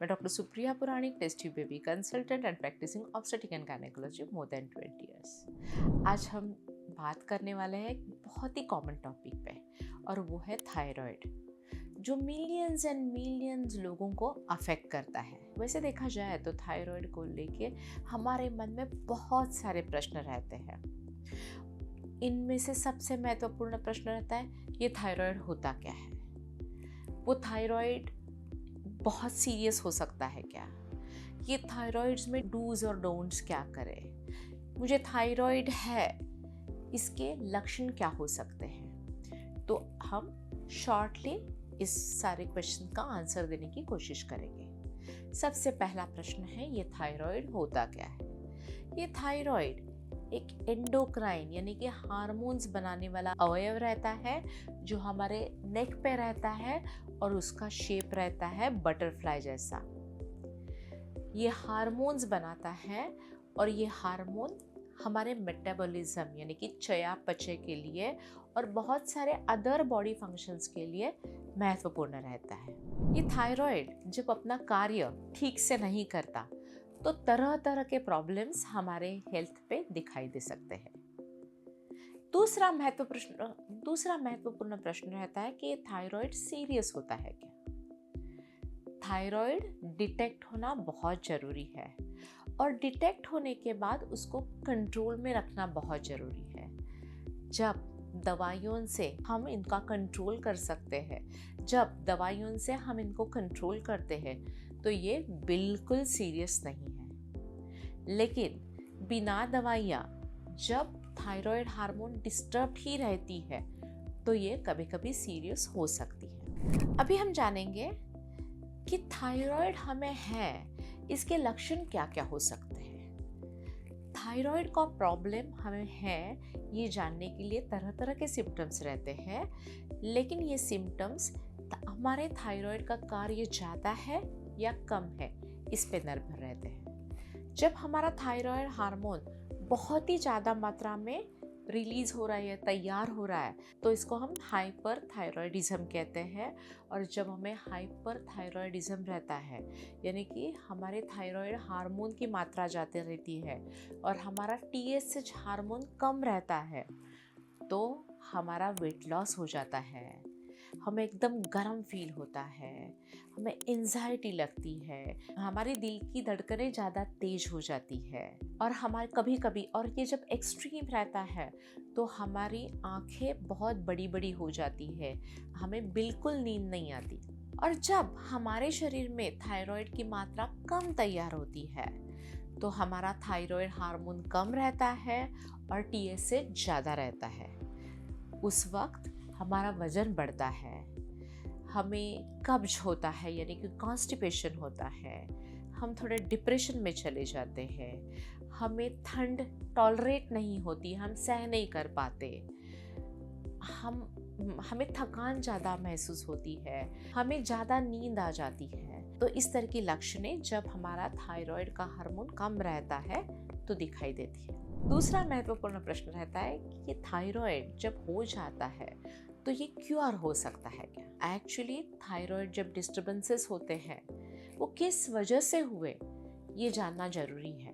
मैं doctor Supriya Puranik, test tube baby consultant and practising obstetric and gynaecology more than 20 years. आज हम बात करने वाले हैं एक बहुत ही कॉमन टॉपिक पे, और वो है थायराइड, जो मिलियंस एंड मिलियंस लोगों को अफेक्ट करता है। वैसे देखा जाए तो थायराइड को लेके हमारे मन में बहुत सारे प्रश्न रहते हैं। इनमें से सबसे महत्वपूर्ण प्रश्न रहता है, ये थायराइड होता क्या है? वो थायराइड बहुत सीरियस हो सकता है क्या? ये थायराइड्स में डूज और डोंट्स क्या करें? मुझे थायराइड है, इसके लक्षण क्या हो सकते हैं? तो हम शॉर्टली इस सारे क्वेश्चन का आंसर देने की कोशिश करेंगे। सबसे पहला प्रश्न है, ये थायराइड होता क्या है? ये थायराइड एक एंडोक्राइन यानी कि हार्मोन्स बनाने वाला अवयव रहता है, जो हमारे नेक पे रहता है और उसका शेप रहता है बटरफ्लाई जैसा। ये हार्मोन्स बनाता है और ये हार्मोन हमारे मेटाबॉलिज्म यानी कि चयापचय के लिए और बहुत सारे अदर बॉडी फंक्शंस के लिए महत्वपूर्ण रहता है। ये थायराइड जब अपना कार्य ठीक से नहीं करता तो तरह तरह के प्रॉब्लम्स हमारे हेल्थ पे दिखाई दे सकते हैं। दूसरा महत्वपूर्ण प्रश्न रहता है कि थायराइड सीरियस होता है क्या? थायराइड डिटेक्ट होना बहुत जरूरी है, और डिटेक्ट होने के बाद उसको कंट्रोल में रखना बहुत जरूरी है। जब दवाइयों से हम इनका कंट्रोल कर सकते हैं, जब दवाइयों से हम इनको कंट्रोल करते हैं, तो ये बिल्कुल सीरियस नहीं है। लेकिन बिना दवाइयाँ जब थायराइड हार्मोन डिस्टर्ब ही रहती है, तो ये कभी कभी सीरियस हो सकती है। अभी हम जानेंगे कि थायराइड हमें है, इसके लक्षण क्या क्या हो सकते हैं। थायराइड का प्रॉब्लम हमें है, ये जानने के लिए तरह तरह के सिम्टम्स रहते हैं, लेकिन ये सिम्टम्स हमारे थायराइड का कार्य ज़्यादा है या कम है, इस पे निर्भर रहते हैं। जब हमारा थायराइड हार्मोन बहुत ही ज़्यादा मात्रा में रिलीज हो रहा है, तैयार हो रहा है, तो इसको हम हाइपर थायराइडिज्म कहते हैं। और जब हमें हाइपर थायराइडिज्म रहता है, यानी कि हमारे थायराइड हार्मोन की मात्रा ज़्यादा रहती है और हमारा TSH हार्मोन कम रहता है, तो हमारा वेट लॉस हो जाता है, हमें एकदम गर्म फील होता है, हमें एंजाइटी लगती है, हमारे दिल की धड़कनें ज़्यादा तेज हो जाती है, और हमारे कभी कभी, और ये जब एक्सट्रीम रहता है, तो हमारी आंखें बहुत बड़ी बड़ी हो जाती है, हमें बिल्कुल नींद नहीं आती। और जब हमारे शरीर में थायराइड की मात्रा कम तैयार होती है, तो हमारा थायराइड हार्मोन कम रहता है और TSH ज़्यादा रहता है। उस वक्त हमारा वजन बढ़ता है, हमें कब्ज होता है यानी कि कॉन्स्टिपेशन होता है, हम थोड़े डिप्रेशन में चले जाते हैं, हमें ठंड टॉलरेट नहीं होती, हम सह नहीं कर पाते, हमें थकान ज़्यादा महसूस होती है, हमें ज़्यादा नींद आ जाती है। तो इस तरह की लक्षणें जब हमारा थायराइड का हार्मोन कम रहता है तो दिखाई देती है। दूसरा महत्वपूर्ण प्रश्न रहता है कि ये थायराइड जब हो जाता है तो ये क्योर हो सकता है क्या? एक्चुअली थायराइड जब डिस्टर्बेंसेस होते हैं, वो किस वजह से हुए, ये जानना जरूरी है।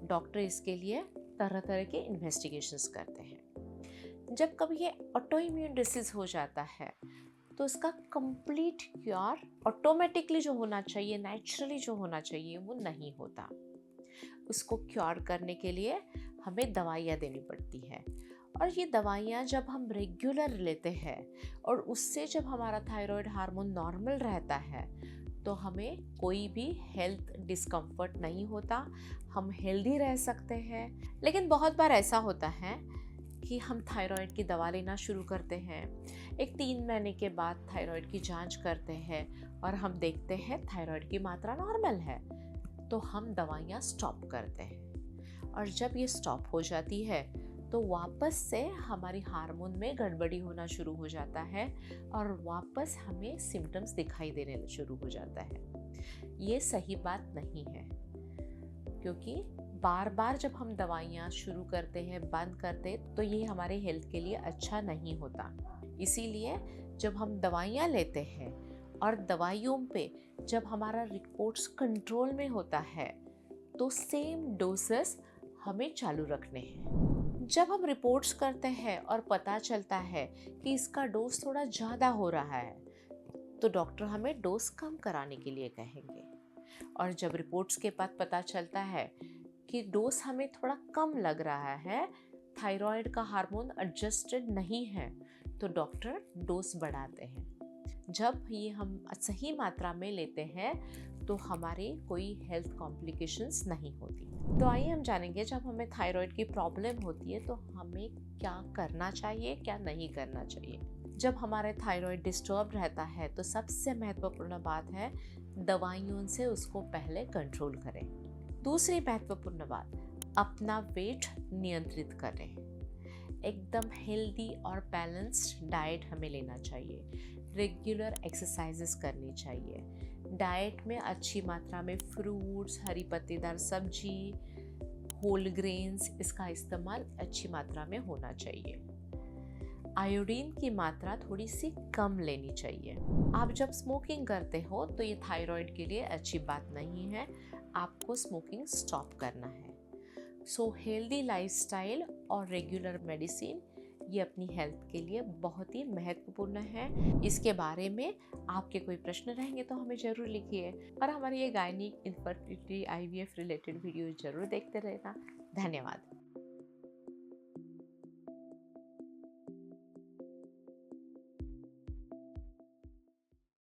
डॉक्टर इसके लिए तरह तरह के इन्वेस्टिगेशंस करते हैं। जब कभी ये ऑटो इम्यून डिसीज हो जाता है, तो उसका कंप्लीट क्योर ऑटोमेटिकली जो होना चाहिए, नेचुरली जो होना चाहिए, वो नहीं होता। उसको क्योर करने के लिए हमें दवाइयाँ देनी पड़ती हैं, और ये दवाइयाँ जब हम रेगुलर लेते हैं और उससे जब हमारा थायराइड हार्मोन नॉर्मल रहता है, तो हमें कोई भी हेल्थ डिस्कम्फर्ट नहीं होता, हम हेल्दी रह सकते हैं। लेकिन बहुत बार ऐसा होता है कि हम थायराइड की दवा लेना शुरू करते हैं, एक 3 महीने के बाद थायराइड की जांच करते हैं और हम देखते हैं थायराइड की मात्रा नॉर्मल है, तो हम दवाइयाँ स्टॉप करते हैं। और जब ये स्टॉप हो जाती है, तो वापस से हमारी हार्मोन में गड़बड़ी होना शुरू हो जाता है और वापस हमें सिम्टम्स दिखाई देने शुरू हो जाता है। ये सही बात नहीं है, क्योंकि बार बार जब हम दवाइयाँ शुरू करते हैं, बंद करते हैं, तो ये हमारे हेल्थ के लिए अच्छा नहीं होता। इसीलिए जब हम दवाइयाँ लेते हैं और दवाइयों पे जब हमारा रिपोर्ट्स कंट्रोल में होता है तो सेम डोसेस हमें चालू रखने हैं। जब हम रिपोर्ट्स करते हैं और पता चलता है कि इसका डोज थोड़ा ज़्यादा हो रहा है तो डॉक्टर हमें डोज कम कराने के लिए कहेंगे। और जब रिपोर्ट्स के बाद पता चलता है कि डोज हमें थोड़ा कम लग रहा है, थायराइड का हार्मोन एडजस्टेड नहीं है, तो डॉक्टर डोज बढ़ाते हैं। जब ये हम सही मात्रा में लेते हैं तो हमारे कोई हेल्थ कॉम्प्लिकेशंस नहीं होती। तो आइए हम जानेंगे जब हमें थायराइड की प्रॉब्लम होती है तो हमें क्या करना चाहिए, क्या नहीं करना चाहिए। जब हमारे थायराइड डिस्टर्ब रहता है तो सबसे महत्वपूर्ण बात है दवाइयों से उसको पहले कंट्रोल करें। दूसरी महत्वपूर्ण बात, अपना वेट नियंत्रित करें। एकदम हेल्दी और बैलेंस्ड डाइट हमें लेना चाहिए। रेगुलर एक्सरसाइजेस करनी चाहिए। डाइट में अच्छी मात्रा में फ्रूट्स, हरी पत्तेदार सब्जी, होल ग्रेन्स, इसका इस्तेमाल अच्छी मात्रा में होना चाहिए। आयोडीन की मात्रा थोड़ी सी कम लेनी चाहिए। आप जब स्मोकिंग करते हो तो ये थायराइड के लिए अच्छी बात नहीं है, आपको स्मोकिंग स्टॉप करना है। सो हेल्दी लाइफस्टाइल और रेगुलर मेडिसिन ये अपनी हेल्थ के लिए बहुत ही महत्वपूर्ण है। इसके बारे में आपके कोई प्रश्न रहेंगे तो हमें ज़रूर लिखिए और हमारी ये gynaec, infertility, IVF related video ज़रूर देखते रहना। धन्यवाद।